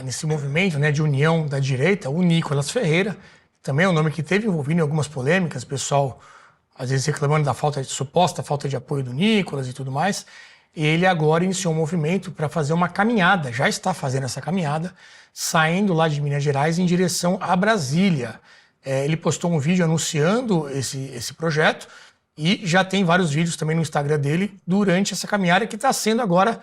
nesse movimento, né, de união da direita, o Nicolas Ferreira, também é um nome que teve envolvido em algumas polêmicas, pessoal às vezes reclamando da suposta falta de apoio do Nicolas e tudo mais. Ele agora iniciou um movimento para fazer uma caminhada, já está fazendo essa caminhada, saindo lá de Minas Gerais em direção a Brasília. Ele postou um vídeo anunciando esse projeto e já tem vários vídeos também no Instagram dele durante essa caminhada que está sendo agora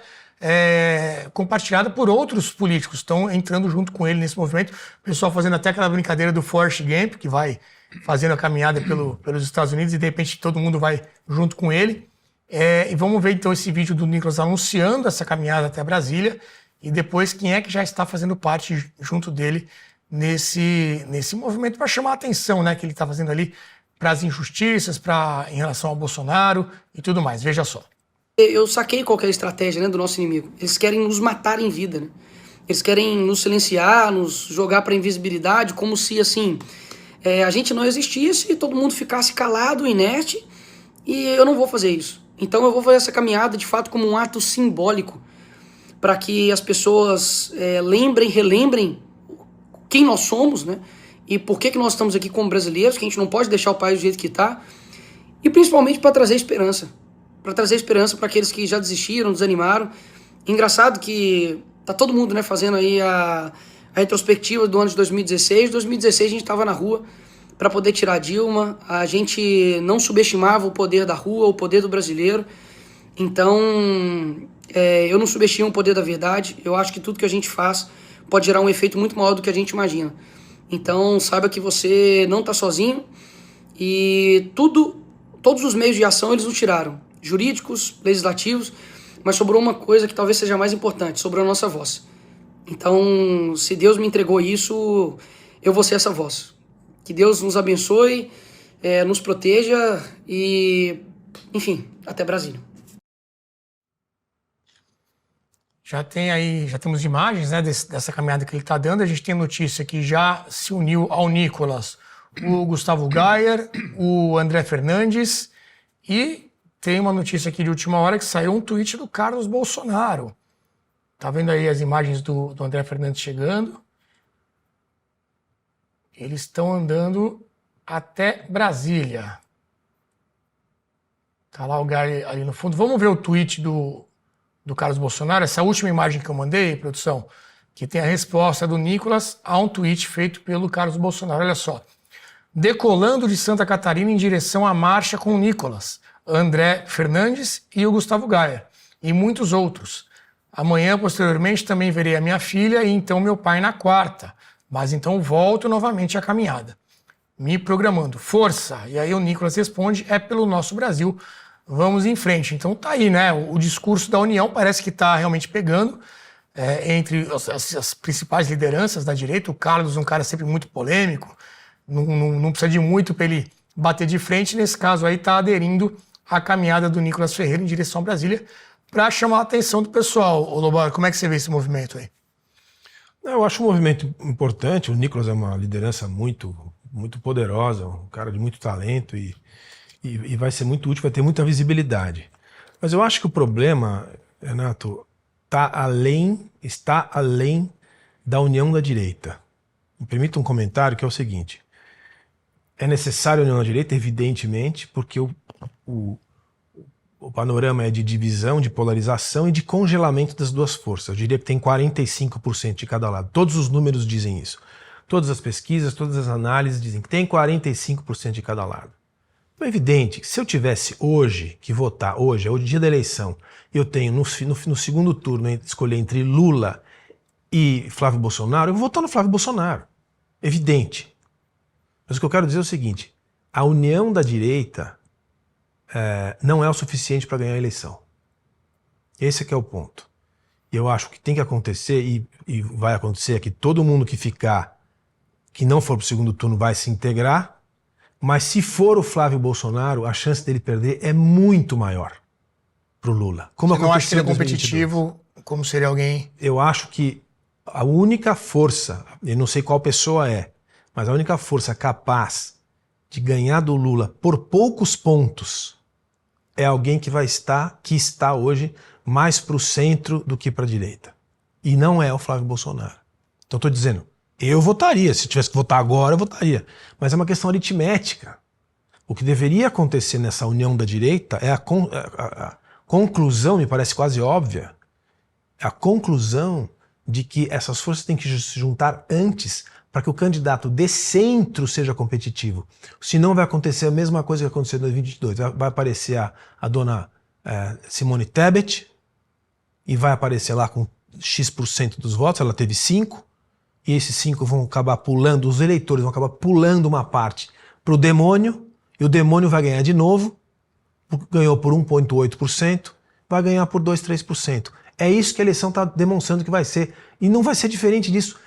compartilhada por outros políticos, estão entrando junto com ele nesse movimento. O pessoal fazendo até aquela brincadeira do Forrest Gump, que vai fazendo a caminhada pelos Estados Unidos e de repente todo mundo vai junto com ele. E vamos ver então esse vídeo do Nicolas anunciando essa caminhada até Brasília e depois quem é que já está fazendo parte junto dele nesse movimento para chamar a atenção, né, que ele está fazendo ali para as injustiças, em relação ao Bolsonaro e tudo mais. Veja só. Eu saquei qual que é a estratégia, né, do nosso inimigo. Eles querem nos matar em vida, né? Eles querem nos silenciar, nos jogar para invisibilidade, como se assim a gente não existisse e todo mundo ficasse calado, inerte, e eu não vou fazer isso. Então eu vou fazer essa caminhada de fato como um ato simbólico para que as pessoas relembrem quem nós somos, né? E por que nós estamos aqui como brasileiros, que a gente não pode deixar o país do jeito que está, e principalmente para trazer esperança. Para trazer esperança para aqueles que já desistiram, desanimaram. Engraçado que tá todo mundo, né, fazendo aí a retrospectiva do ano de 2016. 2016 a gente estava na rua para poder tirar a Dilma. A gente não subestimava o poder da rua, o poder do brasileiro. Então, eu não subestimo o poder da verdade. Eu acho que tudo que a gente faz pode gerar um efeito muito maior do que a gente imagina. Então, saiba que você não está sozinho e todos os meios de ação eles nos tiraram. Jurídicos, legislativos, mas sobrou uma coisa que talvez seja mais importante, sobrou a nossa voz. Então, se Deus me entregou isso, eu vou ser essa voz. Que Deus nos abençoe, nos proteja e, enfim, até Brasília. Já temos imagens, né, dessa caminhada que ele está dando. A gente tem notícia que já se uniu ao Nicolas o Gustavo Gayer, o André Fernandes e tem uma notícia aqui de última hora que saiu um tweet do Carlos Bolsonaro. Tá vendo aí as imagens do André Fernandes chegando? Eles estão andando até Brasília. Tá lá o Gary ali no fundo. Vamos ver o tweet do Carlos Bolsonaro, essa última imagem que eu mandei, produção, que tem a resposta do Nicolas a um tweet feito pelo Carlos Bolsonaro. Olha só. Decolando de Santa Catarina em direção à marcha com o Nicolas, André Fernandes e o Gustavo Gayer, e muitos outros. Amanhã, posteriormente, também verei a minha filha e então meu pai na quarta, mas então volto novamente à caminhada. Me programando. Força! E aí o Nicolas responde, é pelo nosso Brasil, vamos em frente. Então tá aí, né? O discurso da União parece que está realmente pegando entre as principais lideranças da direita. O Carlos, um cara sempre muito polêmico, não precisa de muito para ele bater de frente. Nesse caso aí está aderindo à caminhada do Nicolas Ferreira em direção a Brasília para chamar a atenção do pessoal. Ô Lobato, como é que você vê esse movimento aí? Eu acho um movimento importante. O Nicolas é uma liderança muito poderosa, um cara de muito talento e vai ser muito útil, vai ter muita visibilidade. Mas eu acho que o problema, Renato, está além da união da direita. Me permita um comentário que é o seguinte. É necessário a união da direita, evidentemente, porque o panorama é de divisão, de polarização e de congelamento das duas forças. Eu diria que tem 45% de cada lado. Todos os números dizem isso. Todas as pesquisas, todas as análises dizem que tem 45% de cada lado. Então é evidente que se eu tivesse hoje que votar, hoje é o dia da eleição, eu tenho no segundo turno escolher entre Lula e Flávio Bolsonaro, eu vou votar no Flávio Bolsonaro. Evidente. Mas o que eu quero dizer é o seguinte, a união da direita não é o suficiente para ganhar a eleição. Esse é que é o ponto. E eu acho que tem que acontecer, e vai acontecer, é que todo mundo que não for para o segundo turno vai se integrar, mas se for o Flávio Bolsonaro, a chance dele perder é muito maior para o Lula. Como você não acha que ele é competitivo, como seria alguém... Eu acho que a única força, eu não sei qual pessoa é, mas a única força capaz de ganhar do Lula por poucos pontos é alguém que está hoje mais para o centro do que para a direita. E não é o Flávio Bolsonaro. Então eu estou dizendo, eu votaria, se tivesse que votar agora, eu votaria. Mas é uma questão aritmética. O que deveria acontecer nessa união da direita é a conclusão, me parece quase óbvia, a conclusão de que essas forças têm que se juntar antes para que o candidato de centro seja competitivo. Senão vai acontecer a mesma coisa que aconteceu em 2022. Vai aparecer a dona Simone Tebet e vai aparecer lá com X% dos votos, ela teve 5%, e esses 5 vão acabar pulando, os eleitores vão acabar pulando uma parte para o demônio, e o demônio vai ganhar de novo, ganhou por 1,8%, vai ganhar por 2, 3%. É isso que a eleição está demonstrando que vai ser. E não vai ser diferente disso.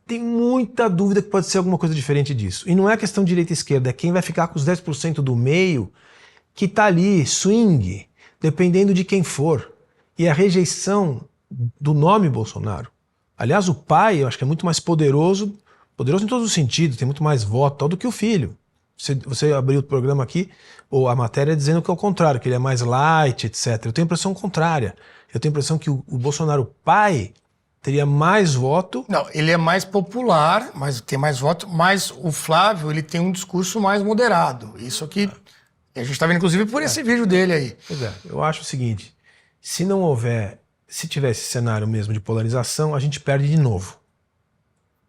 Tem muita dúvida que pode ser alguma coisa diferente disso. E não é questão de direita e esquerda, é quem vai ficar com os 10% do meio que está ali, swing, dependendo de quem for. E a rejeição do nome Bolsonaro. Aliás, o pai, eu acho que é muito mais poderoso em todos os sentidos, tem muito mais voto do que o filho. Você abriu o programa aqui, ou a matéria dizendo que é o contrário, que ele é mais light, etc. Eu tenho a impressão contrária. Eu tenho a impressão que o Bolsonaro pai teria mais voto. Não, ele é mais popular, mas tem mais voto, mas o Flávio ele tem um discurso mais moderado. Isso aqui, a gente está vendo inclusive por esse vídeo dele aí. Pois é, eu acho o seguinte, se tiver esse cenário mesmo de polarização, a gente perde de novo.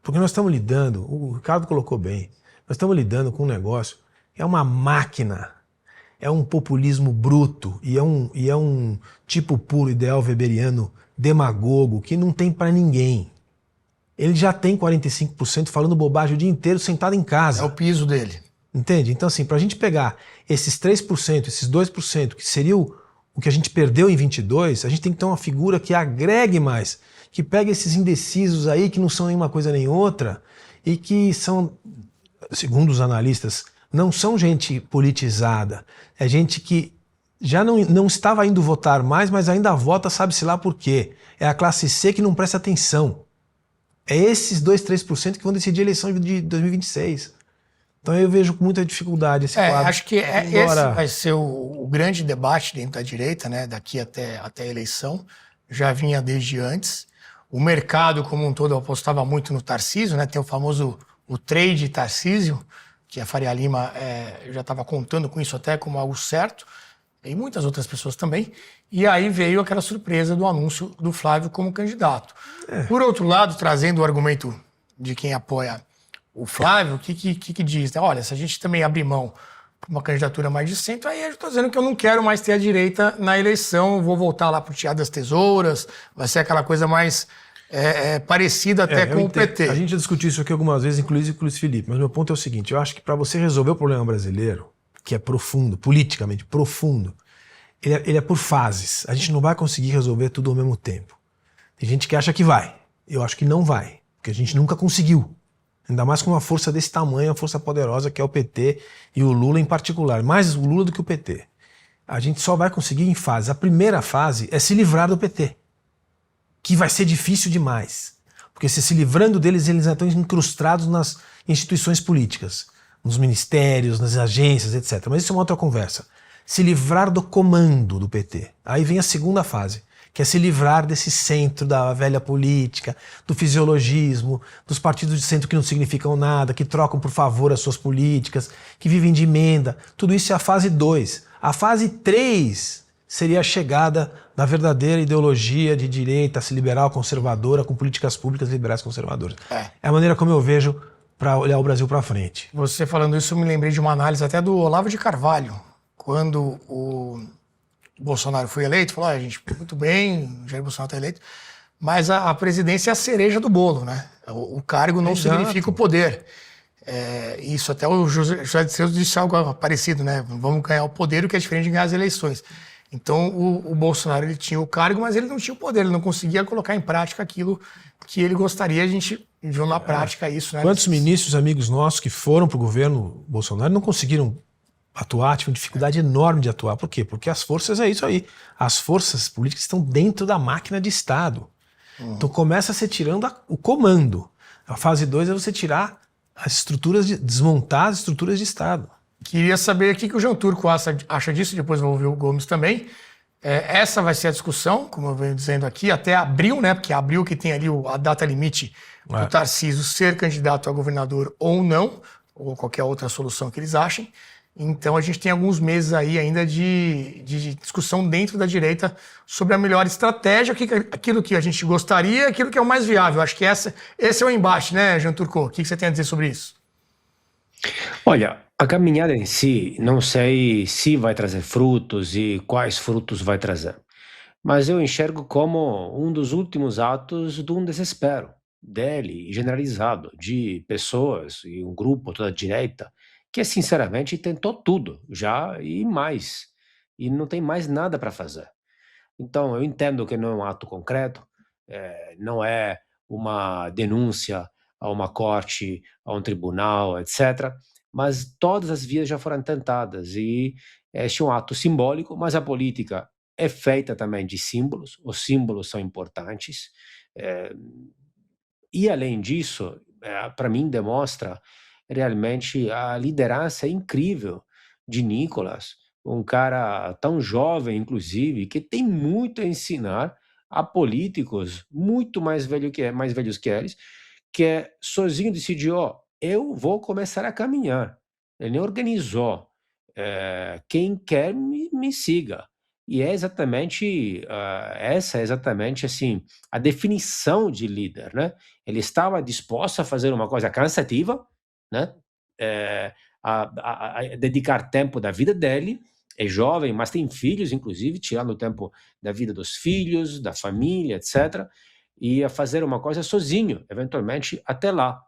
Porque nós estamos lidando, o Ricardo colocou bem, nós estamos lidando com um negócio que é uma máquina, é um populismo bruto e é um tipo puro ideal weberiano demagogo que não tem para ninguém. Ele já tem 45% falando bobagem o dia inteiro sentado em casa. É o piso dele. Entende? Então assim, para a gente pegar esses 3%, esses 2%, que seria o que a gente perdeu em 22, a gente tem que ter uma figura que agregue mais, que pegue esses indecisos aí que não são nenhuma coisa nem outra e que são, segundo os analistas, não são gente politizada, é gente que já não estava indo votar mais, mas ainda vota, sabe-se lá por quê. É a classe C que não presta atenção. É esses 2, 3% que vão decidir a eleição de 2026. Então eu vejo com muita dificuldade esse quadro. Acho que esse vai ser o grande debate dentro da direita, né, daqui até a eleição. Já vinha desde antes. O mercado como um todo apostava muito no Tarcísio, né, tem o famoso o trade Tarcísio, que a Faria Lima já estava contando com isso até como algo certo, e muitas outras pessoas também. E aí veio aquela surpresa do anúncio do Flávio como candidato. Por outro lado, trazendo o argumento de quem apoia o Flávio, o que diz? Olha, se a gente também abrir mão para uma candidatura mais de centro, aí eu estou dizendo que eu não quero mais ter a direita na eleição, vou voltar lá para o Teatro das Tesouras, vai ser aquela coisa mais parecida até com o PT. A gente já discutiu isso aqui algumas vezes, inclusive com o Luiz Felipe, mas meu ponto é o seguinte, eu acho que para você resolver o problema brasileiro, que é profundo, politicamente profundo, ele é por fases. A gente não vai conseguir resolver tudo ao mesmo tempo. Tem gente que acha que vai, eu acho que não vai, porque a gente nunca conseguiu. Ainda mais com uma força desse tamanho, uma força poderosa que é o PT e o Lula em particular. Mais o Lula do que o PT. A gente só vai conseguir em fases. A primeira fase é se livrar do PT, que vai ser difícil demais. Porque se livrando deles, eles já estão incrustados nas instituições políticas, nos ministérios, nas agências, etc. Mas isso é uma outra conversa. Se livrar do comando do PT. Aí vem a segunda fase, que é se livrar desse centro da velha política, do fisiologismo, dos partidos de centro que não significam nada, que trocam por favor as suas políticas, que vivem de emenda. Tudo isso é a fase 2. A fase 3 seria a chegada da verdadeira ideologia de direita, se liberal conservadora, com políticas públicas liberais conservadoras. É a maneira como eu vejo para olhar o Brasil para frente. Você falando isso, eu me lembrei de uma análise até do Olavo de Carvalho, quando o Bolsonaro foi eleito, falou, gente, muito bem, Jair Bolsonaro está eleito, mas a presidência é a cereja do bolo, né? O cargo não significa o poder. Isso até o José de Seus disse algo parecido, né? Vamos ganhar o poder, o que é diferente de ganhar as eleições. Então o Bolsonaro ele tinha o cargo, mas ele não tinha o poder, ele não conseguia colocar em prática aquilo que ele gostaria. A gente viu na prática isso, né? Quantos ministros, amigos nossos que foram para o governo Bolsonaro não conseguiram atuar, tiveram dificuldade enorme de atuar. Por quê? Porque as forças é isso aí. As forças políticas estão dentro da máquina de Estado. Então começa a ser tirando o comando. A fase 2 é você tirar as estruturas, desmontar as estruturas de Estado. Queria saber o que o João Turco acha disso, depois vou ouvir o Gomes também. Essa vai ser a discussão, como eu venho dizendo aqui, até abril, né? Porque é abril que tem ali a data limite do Tarcísio ser candidato a governador ou não, ou qualquer outra solução que eles achem. Então a gente tem alguns meses aí ainda de discussão dentro da direita sobre a melhor estratégia, aquilo que a gente gostaria, aquilo que é o mais viável. Acho que esse é o embate, né, Jean Turcot? O que você tem a dizer sobre isso? Olha, a caminhada em si, não sei se vai trazer frutos e quais frutos vai trazer, mas eu enxergo como um dos últimos atos de um desespero dele, generalizado, de pessoas e um grupo, toda a direita, que sinceramente tentou tudo já e mais, e não tem mais nada para fazer. Então, eu entendo que não é um ato concreto, não é uma denúncia a uma corte, a um tribunal, etc. Mas todas as vias já foram tentadas e este é um ato simbólico, mas a política é feita também de símbolos, os símbolos são importantes. eh, e, além disso, para mim, demonstra realmente a liderança incrível de Nicolas, um cara tão jovem, inclusive, que tem muito a ensinar a políticos muito mais velhos que eles, que sozinho decidiu, ó, eu vou começar a caminhar. Ele nem organizou. Quem quer me siga. E essa é exatamente assim a definição de líder, né? Ele estava disposto a fazer uma coisa cansativa, né? Eh, a dedicar tempo da vida dele. É jovem, mas tem filhos, inclusive, tirando o tempo da vida dos filhos, da família, etc. E a fazer uma coisa sozinho, eventualmente até lá.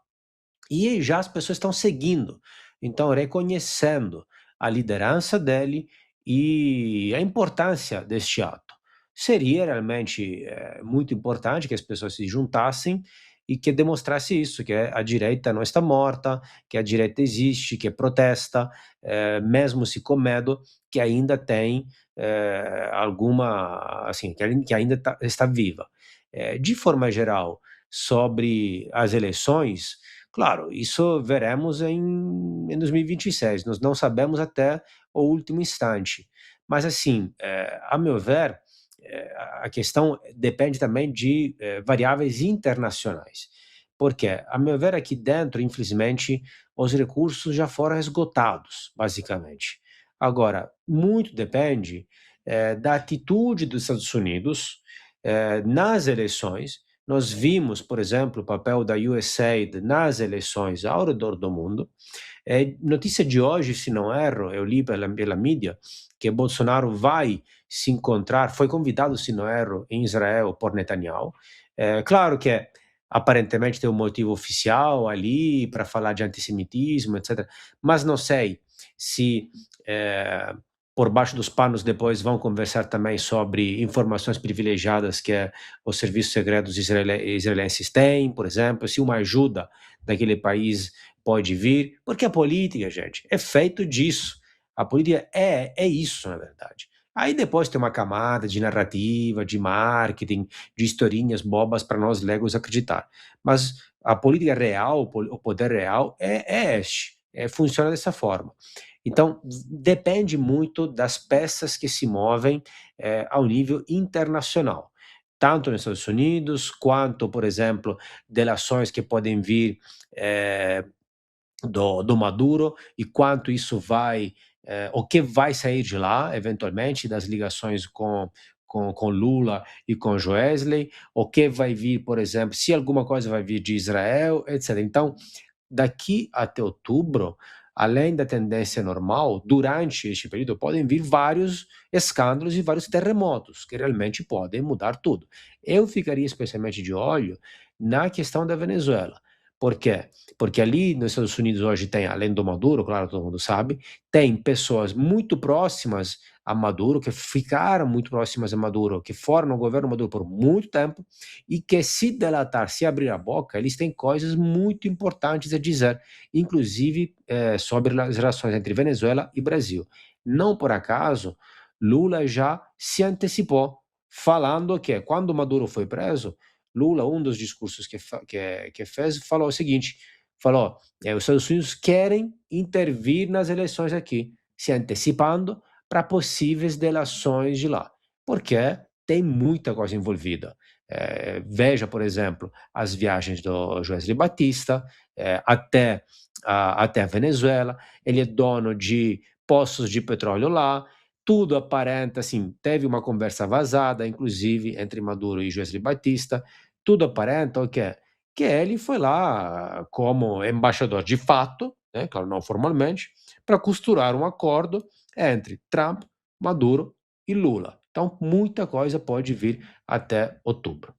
E já as pessoas estão seguindo, então reconhecendo a liderança dele e a importância deste ato. Seria realmente muito importante que as pessoas se juntassem e que demonstrasse isso, que a direita não está morta, que a direita existe, que protesta, mesmo se com medo, que ainda tem alguma, assim, que ainda está viva. De forma geral, sobre as eleições, claro, isso veremos em 2026. Nós não sabemos até o último instante. Mas, assim, a meu ver, a questão depende também de variáveis internacionais. Porque, a meu ver, aqui dentro, infelizmente, os recursos já foram esgotados, basicamente. Agora, muito depende da atitude dos Estados Unidos nas eleições. Nós vimos, por exemplo, o papel da USAID nas eleições ao redor do mundo. Notícia de hoje, se não erro, eu li pela mídia, que Bolsonaro vai se encontrar, foi convidado, se não erro, em Israel por Netanyahu. Claro que aparentemente tem um motivo oficial ali para falar de antissemitismo, etc. Mas não sei se por baixo dos panos depois vão conversar também sobre informações privilegiadas que os serviços secretos israelenses têm, por exemplo, se uma ajuda daquele país pode vir, porque a política, gente, é feito disso. A política é isso, na verdade. Aí depois tem uma camada de narrativa, de marketing, de historinhas bobas para nós legos acreditar. Mas a política real, o poder real é este, funciona dessa forma. Então, depende muito das peças que se movem ao nível internacional, tanto nos Estados Unidos, quanto, por exemplo, delações que podem vir do Maduro, e quanto isso vai, o que vai sair de lá, eventualmente, das ligações com Lula e com Joesley, o que vai vir, por exemplo, se alguma coisa vai vir de Israel, etc. Então, daqui até outubro, além da tendência normal, durante este período podem vir vários escândalos e vários terremotos que realmente podem mudar tudo. Eu ficaria especialmente de olho na questão da Venezuela. Por quê? Porque ali nos Estados Unidos hoje tem, além do Maduro, claro, todo mundo sabe, tem pessoas muito próximas a Maduro, que ficaram muito próximas a Maduro, que foram no governo Maduro por muito tempo, e que se delatar, se abrir a boca, eles têm coisas muito importantes a dizer, inclusive sobre as relações entre Venezuela e Brasil. Não por acaso, Lula já se antecipou, falando que quando Maduro foi preso, Lula, um dos discursos que fez, falou o seguinte, falou, os Estados Unidos querem intervir nas eleições aqui, se antecipando para possíveis delações de lá. porque tem muita coisa envolvida. Veja, por exemplo, as viagens do Joesley Batista até a Venezuela. Ele é dono de poços de petróleo lá. Tudo aparenta, assim, teve uma conversa vazada, inclusive, entre Maduro e Joesley Batista. Tudo aparenta o quê? Que ele foi lá como embaixador de fato, né, claro, não formalmente, para costurar um acordo entre Trump, Maduro e Lula. Então, muita coisa pode vir até outubro.